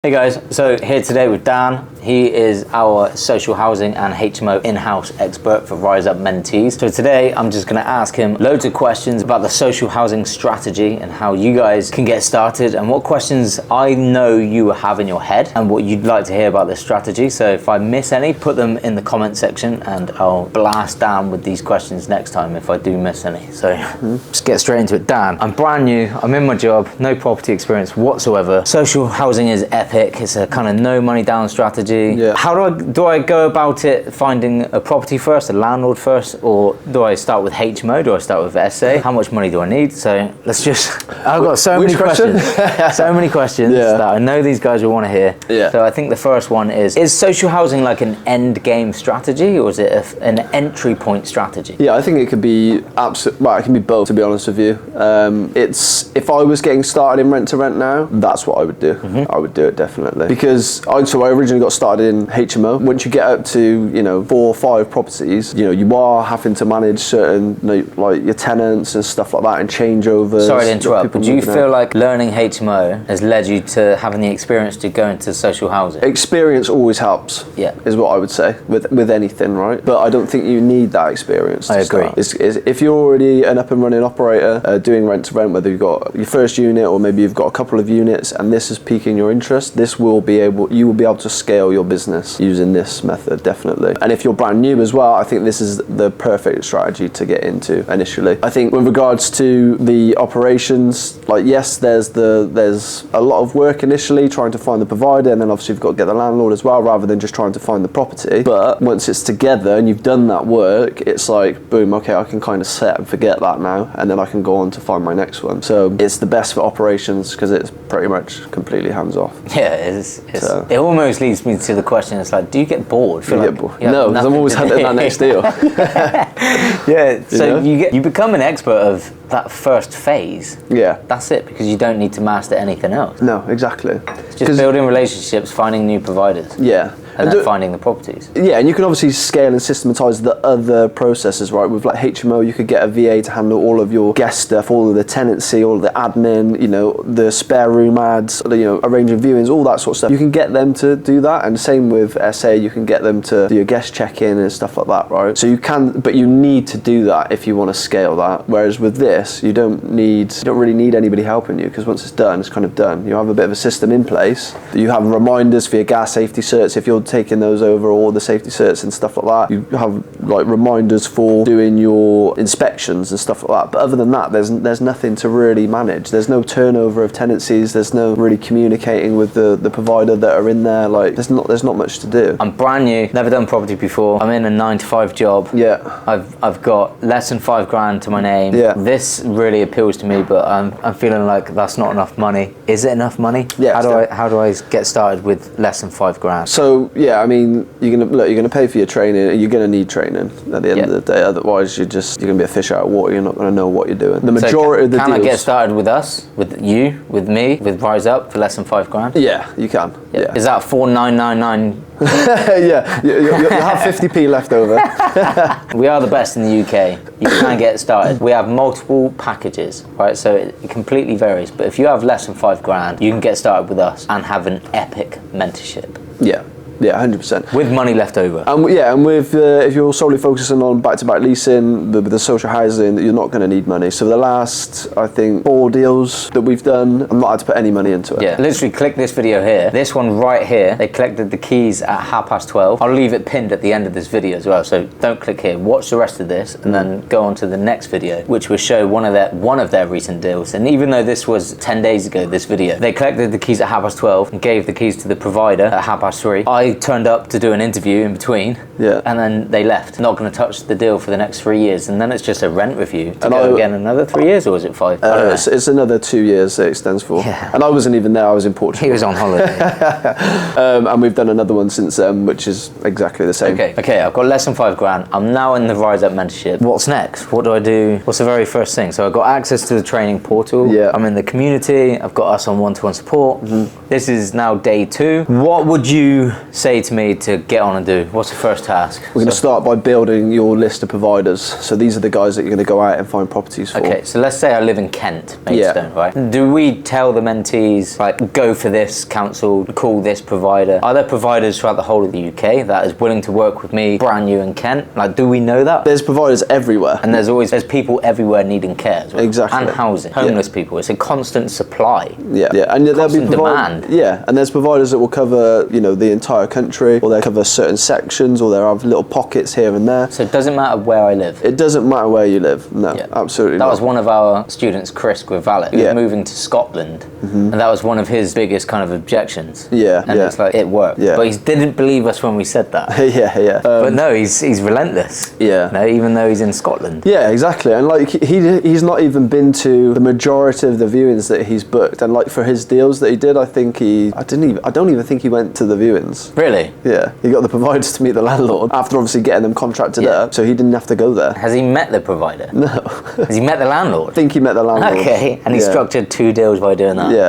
Hey guys, so here today with Dan. He is our social housing and HMO in-house expert for Rise Up mentees. So today I'm just going to ask him loads of questions about the social housing strategy and how you guys can get started and what questions I know you have in your head and what you'd like to hear about this strategy. So if I miss any, put them in the comment section and I'll blast Dan with these questions next time if I do miss any. So let's get straight into it. Dan, I'm brand new, I'm in my job, no property experience whatsoever. Social housing is epic. It's a kind of no money down strategy. Yeah. How do I go about it, finding a property first, a landlord first, or do I start with HMO? Do I start with SA? How much money do I need? So let's just, I've got so many questions. So many questions that I know these guys will want to hear. Yeah. So I think the first one is social housing like an end game strategy or is it an entry point strategy? Yeah, I think it could be well, it can be both, to be honest with you. It's, if I was getting started in rent to rent now, that's what I would do. I would do it definitely. Because I originally got started in HMO. Once you get up to, 4 or 5 properties, you are having to manage certain, like your tenants and stuff like that and changeovers. Sorry to interrupt, but do you feel like learning HMO has led you to having the experience to go into social housing? Experience always helps, is what I would say, with anything, right? But I don't think you need that experience to agree. start. If you're already an up and running operator doing rent to rent, whether you've got your first unit or maybe you've got a couple of units and this is piquing your interest, you will be able to scale your business using this method, definitely. And if you're brand new as well, I think this is the perfect strategy to get into initially. I think with regards to the operations, yes, there's a lot of work initially trying to find the provider, and then obviously you've got to get the landlord as well, rather than just trying to find the property. But once it's together and you've done that work, it's like, boom, okay, I can kind of set and forget that now, and then I can go on to find my next one. So it's the best for operations because it's pretty much completely hands off. Yeah, it almost leads me to the question, it's like, do you get bored? No, because I'm always hunting that next deal. Yeah, so you become an expert of that first phase. Yeah. That's it, because you don't need to master anything else. No, exactly. It's just building relationships, finding new providers. Yeah. And then finding the properties. Yeah, and you can obviously scale and systematize the other processes, right? With like HMO, you could get a VA to handle all of your guest stuff, all of the tenancy, all of the admin, the spare room ads, arranging viewings, all that sort of stuff. You can get them to do that, and same with SA, you can get them to do your guest check-in and stuff like that, right? So you can, but you need to do that if you want to scale that. Whereas with this, you don't really need anybody helping you, because once it's done, it's kind of done. You have a bit of a system in place. You have reminders for your gas safety certs if you're taking those over, all the safety certs and stuff like that. You have like reminders for doing your inspections and stuff like that. But other than that, there's nothing to really manage. There's no turnover of tenancies. There's no really communicating with the provider that are in there. Like there's not much to do. I'm brand new, never done property before. I'm in a 9-to-5 job. Yeah. I've got less than $5,000 to my name. Yeah. This really appeals to me, but I'm feeling like that's not enough money. Is it enough money? Yeah. How do I get started with less than $5,000? So yeah, I mean, you're gonna pay for your training. You're gonna need training at the end of the day. Otherwise, you're gonna be a fish out of water. You're not gonna know what you're doing. The majority of the deals. Can I get started with us, with you, with me, with Rise Up for less than $5,000? Yeah, you can. Yeah. Is that 4,999? Yeah, you'll have 50p left over. We are the best in the UK. You can get started. We have multiple packages, right? So it completely varies. But if you have less than $5,000, you can get started with us and have an epic mentorship. Yeah. Yeah, 100%. With money left over. And with if you're solely focusing on back-to-back leasing, the social housing, you're not going to need money. So the last, I think, 4 deals that we've done, I'm not had to put any money into it. Yeah, literally click this video here. This one right here, they collected the keys at 12:30. I'll leave it pinned at the end of this video as well, so don't click here. Watch the rest of this and then go on to the next video, which will show one of their recent deals. And even though this was 10 days ago, this video, they collected the keys at 12:30 and gave the keys to the provider at 3:30. I turned up to do an interview in between, and then they left. Not going to touch the deal for the next 3 years, and then it's just a rent review to go again another 3 years, or is it 5? It's another 2 years it extends for. Yeah. And I wasn't even there. I was in Portugal. He was on holiday. And we've done another one since then, which is exactly the same. Okay. I've got less than $5,000. I'm now in the Rise Up mentorship. What's next? What do I do? What's the very first thing? So I've got access to the training portal. Yeah. I'm in the community. I've got us on one-to-one support. This is now day 2. What would you say to me to get on and do? What's the first task? We're going to start by building your list of providers. So these are the guys that you're going to go out and find properties for. Okay, so let's say I live in Kent, Maidstone, right? Do we tell the mentees, like, go for this council, call this provider? Are there providers throughout the whole of the UK that is willing to work with me, brand new in Kent? Like, do we know that? There's providers everywhere. And there's people everywhere needing care as well. Exactly. And housing, homeless people. It's a constant supply. Yeah, and there'll be demand. Yeah, and there's providers that will cover, you know, the entire country, or they cover certain sections, or they have little pockets here and there. So it doesn't matter where I live. It doesn't matter where you live. No, absolutely That not. was one of our students, Chris Grivalet. He was moving to Scotland, and that was one of his biggest kind of objections. And it's like, it worked. But he didn't believe us when we said that. But no, he's relentless. No, even though he's in Scotland. Yeah, exactly. And like he's not even been to the majority of the viewings that he's booked. And like for his deals that he did, I don't even think he went to the viewings. Really? Yeah. He got the providers to meet the landlord after obviously getting them contracted up, so he didn't have to go there. Has he met the provider? No. Has he met the landlord? I think he met the landlord. Okay, and he structured 2 deals by doing that. Yeah.